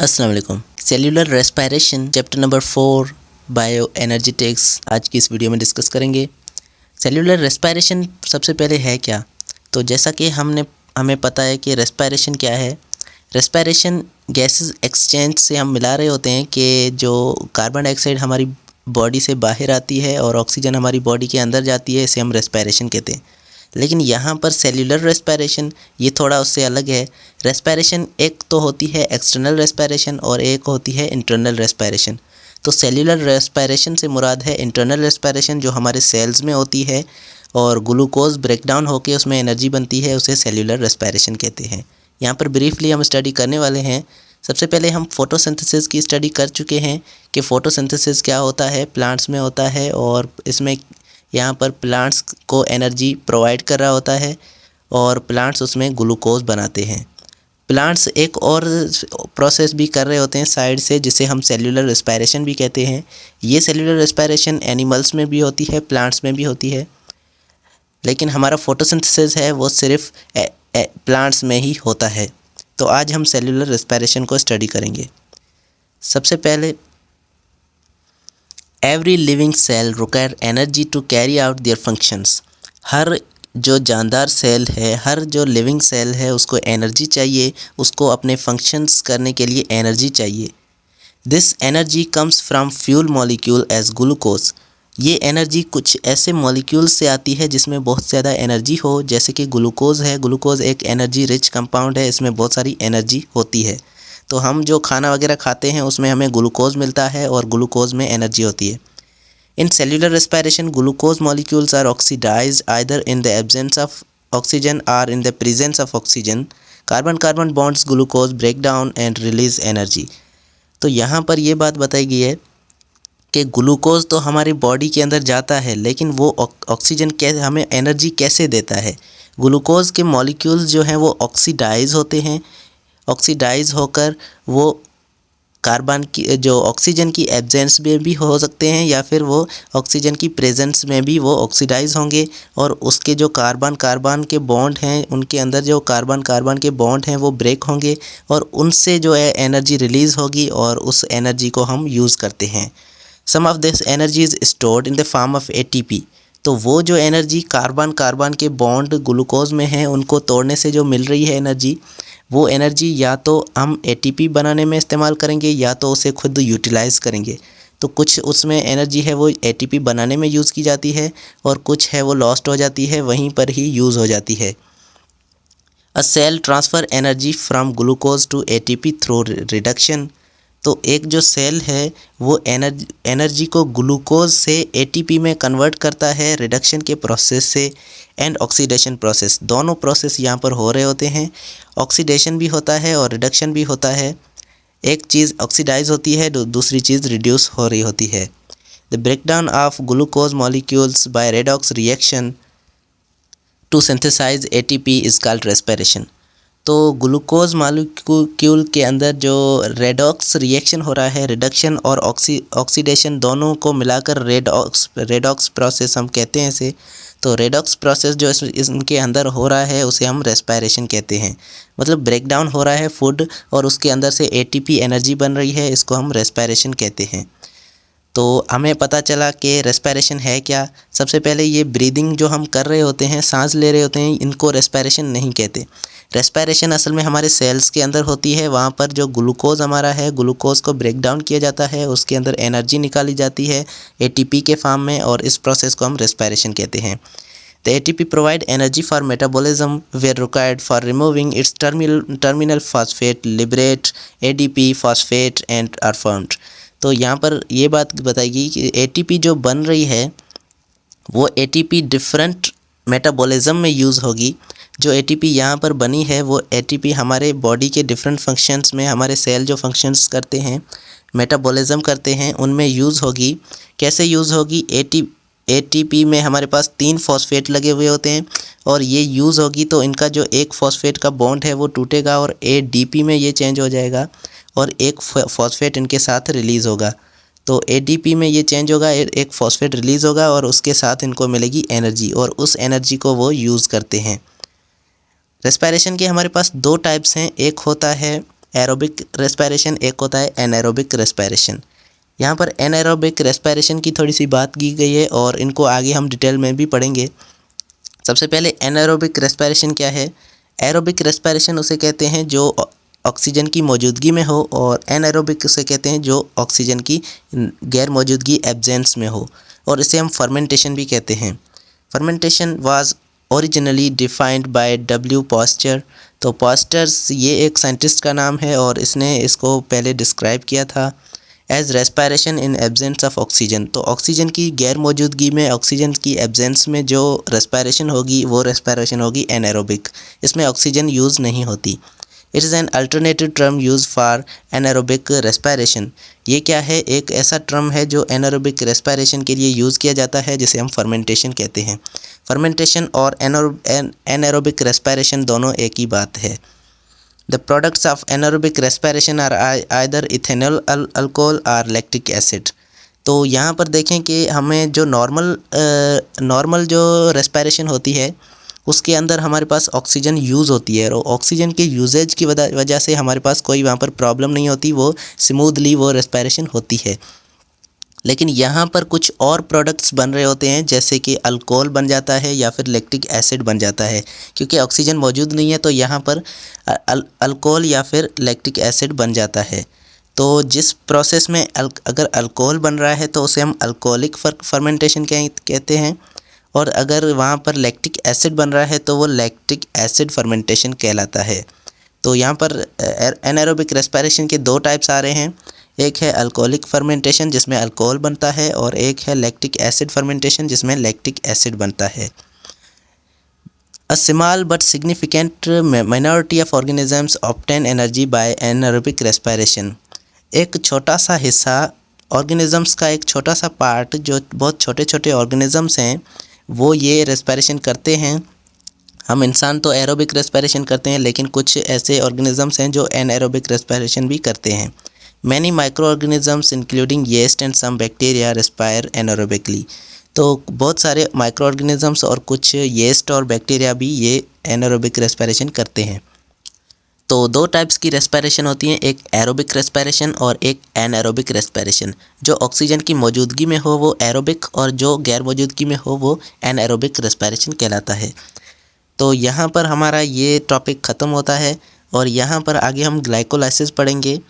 अस्सलाम वालेकुम। Cellular respiration chapter number 4 bio energetics आज की इस वीडियो में डिस्कस करेंगे। सेल्यूलर रेस्पिरेशन सबसे पहले है क्या? तो जैसा कि हमें पता है कि रेस्पिरेशन क्या है। रेस्पिरेशन गैसेस एक्सचेंज से हम मिला रहे होते हैं कि जो कार्बन डाइऑक्साइड हमारी बॉडी से बाहर आती है और ऑक्सीजन हमारी बॉडी के अंदर जाती है, इसे हम रेस्पिरेशन कहते हैं। लेकिन यहाँ पर सेल्यूलर रेस्पिरेशन ये थोड़ा उससे अलग है। रेस्पिरेशन एक तो होती है एक्सटर्नल रेस्पिरेशन और एक होती है इंटरनल रेस्पिरेशन। तो सेल्यूलर रेस्पिरेशन से मुराद है इंटरनल रेस्पिरेशन जो हमारे सेल्स में होती है और ग्लूकोज ब्रेकडाउन होकर उसमें एनर्जी बनती है, उसे सेल्यूलर रेस्पिरेशन कहते हैं। यहाँ पर ब्रीफली हम स्टडी करने वाले हैं। सबसे पहले हम फोटोसिंथेसिस की स्टडी कर चुके हैं कि फोटोसिंथेसिस क्या होता है, प्लांट्स में होता है और इसमें यहाँ पर प्लांट्स को एनर्जी प्रोवाइड कर रहा होता है और प्लांट्स उसमें ग्लूकोज बनाते हैं। प्लांट्स एक और प्रोसेस भी कर रहे होते हैं साइड से, जिसे हम सेल्यूलर रेस्पिरेशन भी कहते हैं। ये सेल्यूलर रेस्पिरेशन एनिमल्स में भी होती है, प्लांट्स में भी होती है, लेकिन हमारा फोटोसिंथेसिस है वो सिर्फ प्लांट्स में ही होता है। तो आज हम सेल्यूलर रेस्पिरेशन को स्टडी करेंगे। सबसे पहले every living cell require energy to carry out their functions. हर जो जानदार सेल है, हर जो लिविंग सेल है, उसको एनर्जी चाहिए, उसको अपने फंक्शंस करने के लिए एनर्जी चाहिए। This energy comes from fuel molecule as glucose. ये एनर्जी कुछ ऐसे मॉलिक्यूल्स से आती है जिसमें बहुत ज़्यादा एनर्जी हो, जैसे कि ग्लूकोज है। ग्लूकोज एक एनर्जी रिच कंपाउंड है, इसमें बहुत सारी एनर्जी होती है। तो हम जो खाना वगैरह खाते हैं उसमें हमें ग्लूकोज मिलता है और ग्लूकोज में एनर्जी होती है। In cellular respiration, glucose molecules are oxidized either in the absence of oxygen or in the presence of oxygen. Carbon-carbon bonds glucose break down and release energy. तो यहाँ पर ये बात बताई गई है कि ग्लूकोज तो हमारी बॉडी के अंदर जाता है, लेकिन वो ऑक्सीजन कैसे हमें एनर्जी कैसे देता है? ग्लूकोज के मॉलिक्यूल्स जो हैं वो ऑक्सीडाइज होते हैं। ऑक्सीडाइज होकर वो कार्बन की जो ऑक्सीजन की एब्सेंस में भी हो सकते हैं या फिर वो ऑक्सीजन की प्रेजेंस में भी वो ऑक्सीडाइज होंगे और उसके जो कार्बन कार्बन के बॉन्ड हैं, उनके अंदर जो कार्बन कार्बन के बॉन्ड हैं वो ब्रेक होंगे और उनसे जो है एनर्जी रिलीज़ होगी और उस एनर्जी को हम यूज़ करते हैं। Some of this energy is stored in the form of ATP. तो वो जो एनर्जी कार्बन कार्बन के बॉन्ड ग्लूकोज में हैं, उनको तोड़ने से जो मिल रही है एनर्जी, वो एनर्जी या तो हम एटीपी बनाने में इस्तेमाल करेंगे या तो उसे खुद यूटिलाइज़ करेंगे। तो कुछ उसमें एनर्जी है वो एटीपी बनाने में यूज़ की जाती है और कुछ है वो लॉस्ट हो जाती है, वहीं पर ही यूज़ हो जाती है। A cell transfer energy from glucose to ATP through reduction. तो एक जो सेल है वो एनर्जी को ग्लूकोज से एटीपी में कन्वर्ट करता है रिडक्शन के प्रोसेस से एंड ऑक्सीडेशन प्रोसेस। दोनों प्रोसेस यहाँ पर हो रहे होते हैं। ऑक्सीडेशन भी होता है और रिडक्शन भी होता है। एक चीज़ ऑक्सीडाइज होती है, दूसरी चीज़ रिड्यूस हो रही होती है। The breakdown of glucose molecules by redox reaction to synthesise ATP is called respiration. तो ग्लूकोज मॉलिक्यूल के अंदर जो रेडॉक्स रिएक्शन हो रहा है, रिडक्शन और ऑक्सीडेशन दोनों को मिलाकर रेडॉक्स प्रोसेस हम कहते हैं इसे। तो रेडॉक्स प्रोसेस जो इनके अंदर हो रहा है उसे हम रेस्पिरेशन कहते हैं। मतलब ब्रेकडाउन हो रहा है फूड और उसके अंदर से एटीपी एनर्जी बन रही है, इसको हम रेस्पिरेशन कहते हैं। तो हमें पता चला कि रेस्पिरेशन है क्या। सबसे पहले ये ब्रीदिंग जो हम कर रहे होते हैं, सांस ले रहे होते हैं, इनको रेस्पिरेशन नहीं कहते। रेस्पिरेशन असल में हमारे सेल्स के अंदर होती है। वहाँ पर जो ग्लूकोज हमारा है, ग्लूकोज को ब्रेक डाउन किया जाता है, उसके अंदर एनर्जी निकाली जाती है एटीपी के फॉर्म में और इस प्रोसेस को हम रेस्पिरेशन कहते हैं। The ATP provide energy for metabolism where required for removing its terminal phosphate liberate ADP phosphate and are formed. तो यहाँ पर ये बात बताएगी कि एटीपी जो बन रही है वो एटीपी डिफरेंट मेटाबॉलिज्म में यूज़ होगी। जो एटीपी यहाँ पर बनी है वो एटीपी हमारे बॉडी के डिफरेंट फंक्शंस में, हमारे सेल जो फंक्शंस करते हैं, मेटाबॉलिज्म करते हैं, उनमें यूज़ होगी। कैसे यूज़ होगी? एटीपी में हमारे पास 3 फॉस्फेट लगे हुए होते हैं और ये यूज़ होगी तो इनका जो एक फॉस्फेट का बॉन्ड है वो टूटेगा और एडीपी में ये चेंज हो जाएगा और एक फॉस्फेट इनके साथ रिलीज़ होगा। तो एडीपी में ये चेंज होगा, एक फॉस्फेट रिलीज़ होगा और उसके साथ इनको मिलेगी एनर्जी और उस एनर्जी को वो यूज़ करते हैं। रेस्पिरेशन के हमारे पास 2 टाइप्स हैं। एक होता है एरोबिक रेस्पिरेशन, एक होता है एनारोबिक रेस्पिरेशन। यहाँ पर एनारोबिक रेस्पिरेशन की थोड़ी सी बात की गई है और इनको आगे हम डिटेल में भी पढ़ेंगे। सबसे पहले एनारोबिक रेस्पिरेशन क्या है? एरोबिक रेस्पिरेशन उसे कहते हैं जो ऑक्सीजन की मौजूदगी में हो, और एनारोबिक उसे कहते हैं जो ऑक्सीजन की गैर मौजूदगी एब्सेंस में हो, और इसे हम फर्मेंटेशन भी कहते हैं। Fermentation was originally defined by W Pasteur. तो पॉस्चर्स ये एक साइंटिस्ट का नाम है और इसने इसको पहले डिस्क्राइब किया था as respiration in absence of oxygen. तो ऑक्सीजन की गैर मौजूदगी में, ऑक्सीजन की एब्सेंस में जो रेस्पिरेशन होगी वो रेस्पिरेशन होगी एनारोबिक। इसमें ऑक्सीजन यूज़ नहीं होती। It is an alternative term use for anaerobic respiration. ये क्या है? एक ऐसा टर्म है जो एनारोबिक रेस्पिरेशन के लिए यूज़ किया जाता है, जिसे हम फर्मेंटेशन कहते हैं। फर्मेंटेशन और एनारोबिक रेस्पिरेशन दोनों एक ही बात है। The products of anaerobic respiration are either ethanol, alcohol और lactic acid। तो यहाँ पर देखें कि हमें जो नॉर्मल जो रेस्पिरेशन होती है उसके अंदर हमारे पास ऑक्सीजन यूज़ होती है, और ऑक्सीजन के यूजेज की वजह से हमारे पास कोई वहाँ पर प्रॉब्लम नहीं होती, वो स्मूथली वो रेस्पिरेशन होती है। लेकिन यहाँ पर कुछ और प्रोडक्ट्स बन रहे होते हैं, जैसे कि अल्कोहल बन जाता है या फिर लैक्टिक एसिड बन जाता है। क्योंकि ऑक्सीजन मौजूद नहीं है तो यहाँ पर अल्कोहल या फिर लैक्टिक एसिड बन जाता है। तो जिस प्रोसेस में अगर अल्कोहल बन रहा है तो उसे हम अल्कोहलिक फर्मेंटेशन कहते हैं, और अगर वहाँ पर लैक्टिक एसिड बन रहा है तो वो लैक्टिक एसिड फर्मेंटेशन कहलाता है। तो यहाँ पर एनारोबिक रेस्पिरेशन के दो टाइप्स आ रहे हैं। एक है अल्कोहलिक फर्मेंटेशन जिसमें अल्कोहल बनता है, और एक है लैक्टिक एसिड फर्मेंटेशन जिसमें लैक्टिक एसिड बनता है। A small but significant minority of organisms obtain energy by anaerobic respiration. एक छोटा सा हिस्सा ऑर्गेनिजम्स का, एक छोटा सा पार्ट जो बहुत छोटे छोटे ऑर्गेनिजम्स हैं, वो ये रेस्पिरेशन करते हैं। हम इंसान तो एरोबिक रेस्पिरेशन करते हैं, लेकिन कुछ ऐसे ऑर्गेनिजम्स हैं जो एनारोबिक रेस्पिरेशन भी करते हैं। Many microorganisms including yeast and some bacteria respire anaerobically। तो बहुत सारे माइक्रो ऑर्गेनिजम्स और कुछ येस्ट और बैक्टीरिया भी ये एनारोबिक रेस्पिरेशन करते हैं। तो दो टाइप्स की रेस्पिरेशन होती हैं, एक एरोबिक रेस्पिरेशन और एक एनारोबिक रेस्पिरेशन। जो ऑक्सीजन की मौजूदगी में हो वो एरोबिक, और जो गैर मौजूदगी में हो वो एनारोबिक रेस्पिरेशन कहलाता है। तो यहाँ पर हमारा ये टॉपिक ख़त्म होता है, और यहाँ पर आगे हम ग्लाइकोलाइसिस पढ़ेंगे।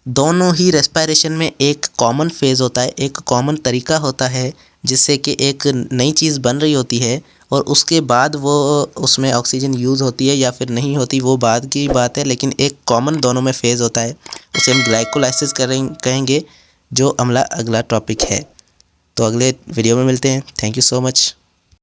दोनों ही रेस्पिरेशन में एक कॉमन फेज़ होता है, एक कॉमन तरीका होता है, जिससे कि एक नई चीज़ बन रही होती है और उसके बाद वो उसमें ऑक्सीजन यूज़ होती है या फिर नहीं होती, वो बाद की बात है। लेकिन एक कॉमन दोनों में फेज़ होता है, उसे हम ग्लाइकोलाइसिस कहेंगे, जो अगला टॉपिक है। तो अगले वीडियो में मिलते हैं। Thank you so much.